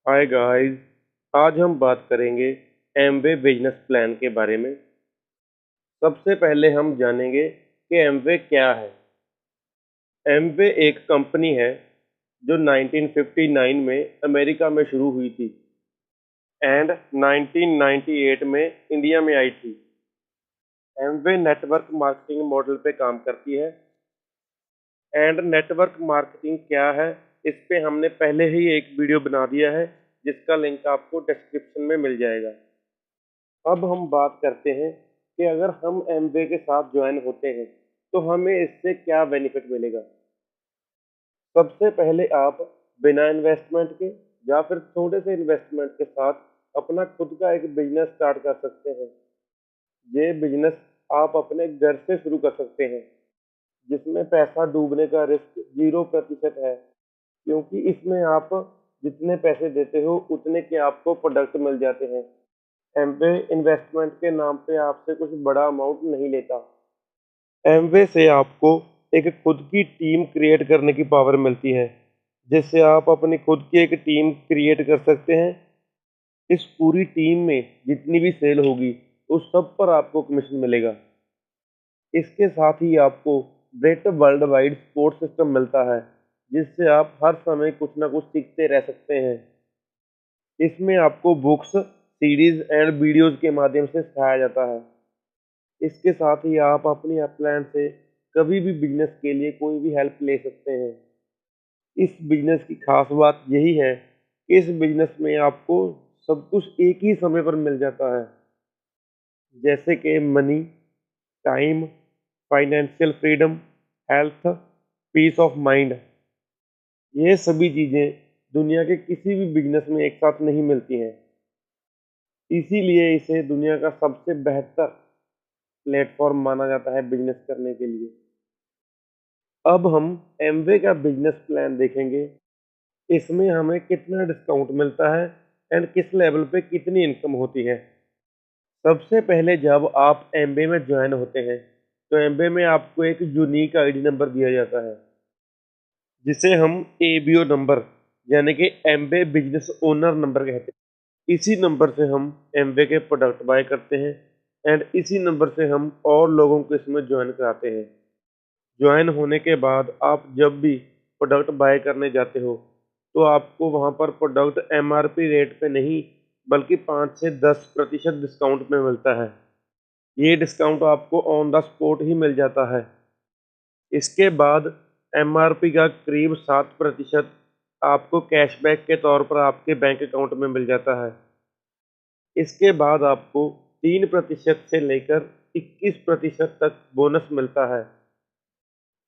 Hi guys. आज हम बात करेंगे एमवे बिजनेस प्लान के बारे में। सबसे पहले हम जानेंगे कि एमवे क्या है। एमवे एक कंपनी है जो 1959 में अमेरिका में शुरू हुई थी एंड 1998 में इंडिया में आई थी। एमवे नेटवर्क मार्केटिंग मॉडल पे काम करती है। एंड नेटवर्क मार्केटिंग क्या है, इस पे हमने पहले ही एक वीडियो बना दिया है जिसका लिंक आपको डिस्क्रिप्शन में मिल जाएगा। अब हम बात करते हैं कि अगर हम एमवे के साथ ज्वाइन होते हैं तो हमें इससे क्या बेनिफिट मिलेगा। सबसे पहले आप बिना इन्वेस्टमेंट के या फिर थोड़े से इन्वेस्टमेंट के साथ अपना खुद का एक बिजनेस स्टार्ट कर सकते हैं। ये बिजनेस आप अपने घर से शुरू कर सकते हैं, जिसमें पैसा डूबने का रिस्क 0% है, क्योंकि इसमें आप जितने पैसे देते हो उतने के आपको प्रोडक्ट मिल जाते हैं। एमवे इन्वेस्टमेंट के नाम पे आपसे कुछ बड़ा अमाउंट नहीं लेता। एमवे से आपको एक खुद की टीम क्रिएट करने की पावर मिलती है, जिससे आप अपनी खुद की एक टीम क्रिएट कर सकते हैं। इस पूरी टीम में जितनी भी सेल होगी उस सब पर आपको कमीशन मिलेगा। इसके साथ ही आपको ब्रेट वर्ल्ड वाइड सपोर्ट सिस्टम मिलता है, जिससे आप हर समय कुछ ना कुछ सीखते रह सकते हैं। इसमें आपको बुक्स, सीरीज एंड वीडियोज के माध्यम से सिखाया जाता है। इसके साथ ही आप अपनी अपलाइन से कभी भी बिजनेस के लिए कोई भी हेल्प ले सकते हैं। इस बिजनेस की खास बात यही है कि इस बिजनेस में आपको सब कुछ एक ही समय पर मिल जाता है, जैसे कि money, time, financial freedom, health, peace of mind. ये सभी चीज़ें दुनिया के किसी भी बिजनेस में एक साथ नहीं मिलती हैं। इसीलिए इसे दुनिया का सबसे बेहतर प्लेटफॉर्म माना जाता है बिजनेस करने के लिए। अब हम एमवे का बिजनेस प्लान देखेंगे। इसमें हमें कितना डिस्काउंट मिलता है एंड किस लेवल पे कितनी इनकम होती है। सबसे पहले जब आप एमवे में ज्वाइन होते हैं तो एमवे में आपको एक यूनिक आईडी नंबर दिया जाता है, जिसे हम एबीओ नंबर यानी कि एमवे बिजनेस ओनर नंबर कहते हैं। इसी नंबर से हम एमवे के प्रोडक्ट बाय करते हैं एंड इसी नंबर से हम और लोगों को इसमें ज्वाइन कराते हैं। ज्वाइन होने के बाद आप जब भी प्रोडक्ट बाय करने जाते हो तो आपको वहां पर प्रोडक्ट एमआरपी रेट पे नहीं बल्कि 5 से 10% डिस्काउंट में मिलता है। ये डिस्काउंट आपको ऑन द स्पॉट ही मिल जाता है। इसके बाद एमआरपी का करीब 7% आपको कैशबैक के तौर पर आपके बैंक अकाउंट में मिल जाता है। इसके बाद आपको 3% से लेकर 21% तक बोनस मिलता है।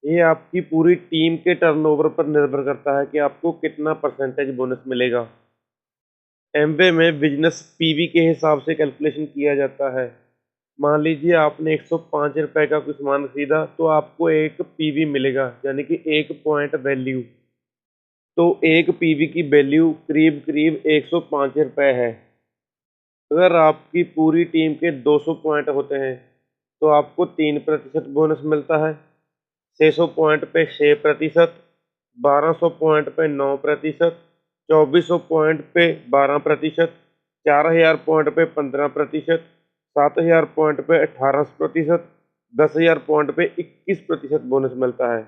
ये आपकी पूरी टीम के टर्नओवर पर निर्भर करता है कि आपको कितना परसेंटेज बोनस मिलेगा। एमवे में बिजनेस पीवी के हिसाब से कैलकुलेशन किया जाता है। मान लीजिए आपने 105 रुपए का कुछ सामान खरीदा तो आपको एक पीवी मिलेगा, यानी कि एक पॉइंट वैल्यू। तो एक पीवी की वैल्यू करीब करीब 105 रुपए है। अगर आपकी पूरी टीम के 200 पॉइंट होते हैं तो आपको 3% बोनस मिलता है। 600 पॉइंट पे 6%, 1200 पॉइंट पे 9%, 2400 पॉइंट पे 12%, 4000 पॉइंट पे 15%, 7000 पॉइंट पे 18%, 10,000 पॉइंट पे 21% बोनस मिलता है।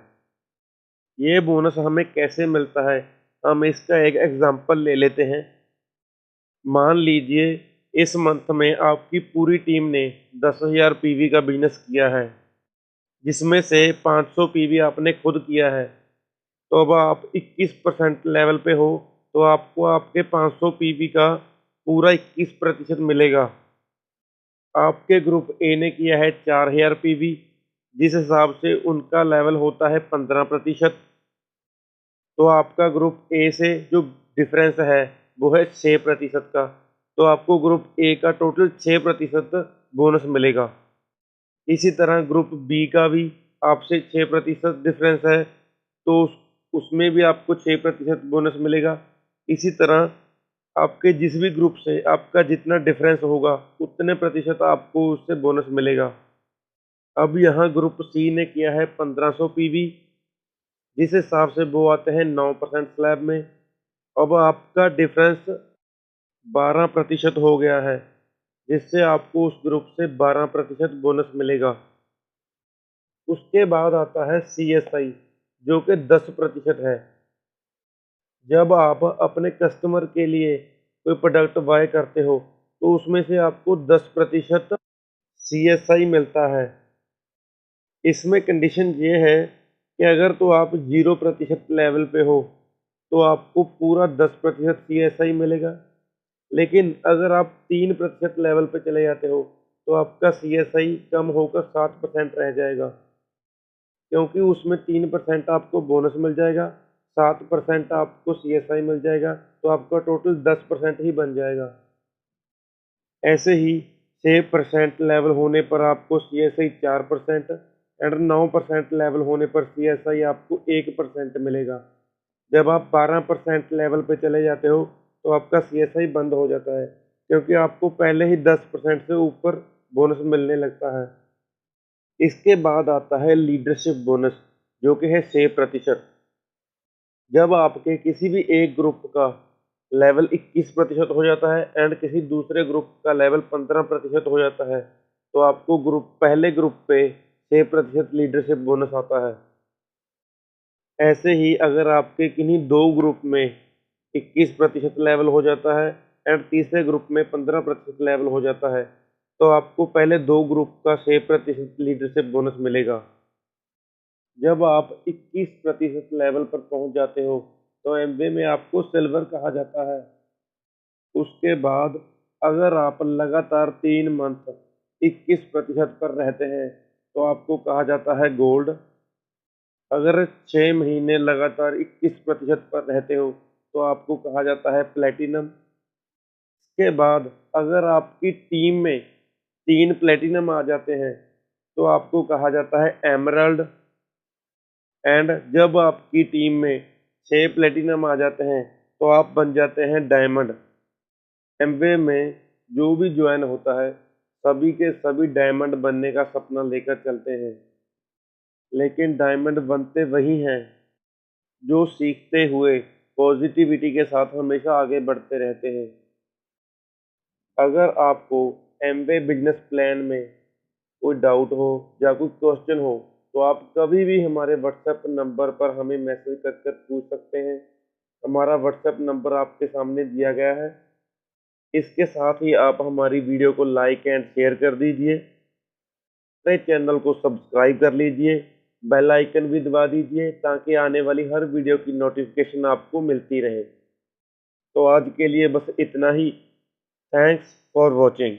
ये बोनस हमें कैसे मिलता है, हम इसका एक एग्जांपल ले लेते हैं। मान लीजिए इस मंथ में आपकी पूरी टीम ने 10,000 पीवी का बिजनेस किया है, जिसमें से 500 पीवी आपने खुद किया है। तो अब आप 21% लेवल पे हो तो आपको आपके 500 पीवी का पूरा 21% मिलेगा। आपके ग्रुप ए ने किया है 4,000 पीवी, जिस हिसाब से उनका लेवल होता है 15%। तो आपका ग्रुप ए से जो डिफरेंस है वो है 6% का। तो आपको ग्रुप ए का टोटल 6% बोनस मिलेगा। इसी तरह ग्रुप बी का भी आपसे 6% डिफरेंस है, तो उसमें भी आपको 6% बोनस मिलेगा। इसी तरह आपके जिस भी ग्रुप से आपका जितना डिफरेंस होगा उतने प्रतिशत आपको उससे बोनस मिलेगा। अब यहाँ ग्रुप सी ने किया है 1500 पीवी, जिस हिसाब से वो आते हैं 9% स्लैब में। अब आपका डिफरेंस 12% हो गया है, जिससे आपको उस ग्रुप से 12% बोनस मिलेगा। उसके बाद आता है CSI, जो कि 10% है। जब आप अपने कस्टमर के लिए कोई प्रोडक्ट बाय करते हो, तो उसमें से आपको 10% CSI मिलता है। इसमें कंडीशन ये है कि अगर तो आप 0% लेवल पे हो, तो आपको पूरा 10% CSI मिलेगा। लेकिन अगर आप 3% लेवल पे चले जाते हो, तो आपका CSI कम होकर 7% रह जाएगा, क्योंकि उसमें 3% आपको बोनस मिल जाएगा, 7% आपको CSI मिल जाएगा, तो आपका टोटल 10% ही बन जाएगा। ऐसे ही 6% लेवल होने पर आपको CSI 4% एंड 9% लेवल होने पर CSI आपको 1% मिलेगा। जब आप 12% लेवल पे चले जाते हो, तो आपका CSI बंद हो जाता है, क्योंकि आपको पहले ही 10% से ऊपर बोनस मिलने लगता है। इसके बाद आता है लीडरशिप बोनस, जो कि है 6%। जब आपके किसी भी एक ग्रुप का लेवल 21% हो जाता है एंड किसी दूसरे ग्रुप का लेवल 15% हो जाता है, तो आपको पहले ग्रुप पे 6% लीडरशिप बोनस आता है। ऐसे ही अगर आपके किन्हीं दो ग्रुप में 21% लेवल हो जाता है एंड तीसरे ग्रुप में 15% लेवल हो जाता है, तो आपको पहले दो ग्रुप का 6% लीडरशिप बोनस मिलेगा। जब आप 21% लेवल पर पहुंच जाते हो, तो एमवे में आपको सिल्वर कहा जाता है। उसके बाद अगर आप लगातार 3 मंथ 21% पर रहते हैं, तो आपको कहा जाता है गोल्ड। अगर 6 महीने लगातार 21% पर रहते हो, तो आपको कहा जाता है प्लेटिनम। इसके बाद अगर आपकी टीम में 3 प्लेटिनम आ जाते हैं, तो आपको कहा जाता है एमरल्ड। एंड जब आपकी टीम में 6 प्लेटिनम आ जाते हैं, तो आप बन जाते हैं डायमंड। एमवे में जो भी ज्वाइन होता है, सभी के सभी डायमंड बनने का सपना लेकर चलते हैं, लेकिन डायमंड बनते वही हैं जो सीखते हुए पॉजिटिविटी के साथ हमेशा आगे बढ़ते रहते हैं। अगर आपको एमवे बिजनेस प्लान में कोई डाउट हो या कोई क्वेश्चन हो, तो आप कभी भी हमारे व्हाट्सएप नंबर पर हमें मैसेज कर कर पूछ सकते हैं। हमारा व्हाट्सएप नंबर आपके सामने दिया गया है। इसके साथ ही आप हमारी वीडियो को लाइक एंड शेयर कर दीजिए, अपने चैनल को सब्सक्राइब कर लीजिए, बेल आइकन भी दबा दीजिए, ताकि आने वाली हर वीडियो की नोटिफिकेशन आपको मिलती रहे। तो आज के लिए बस इतना ही। Thanks for watching.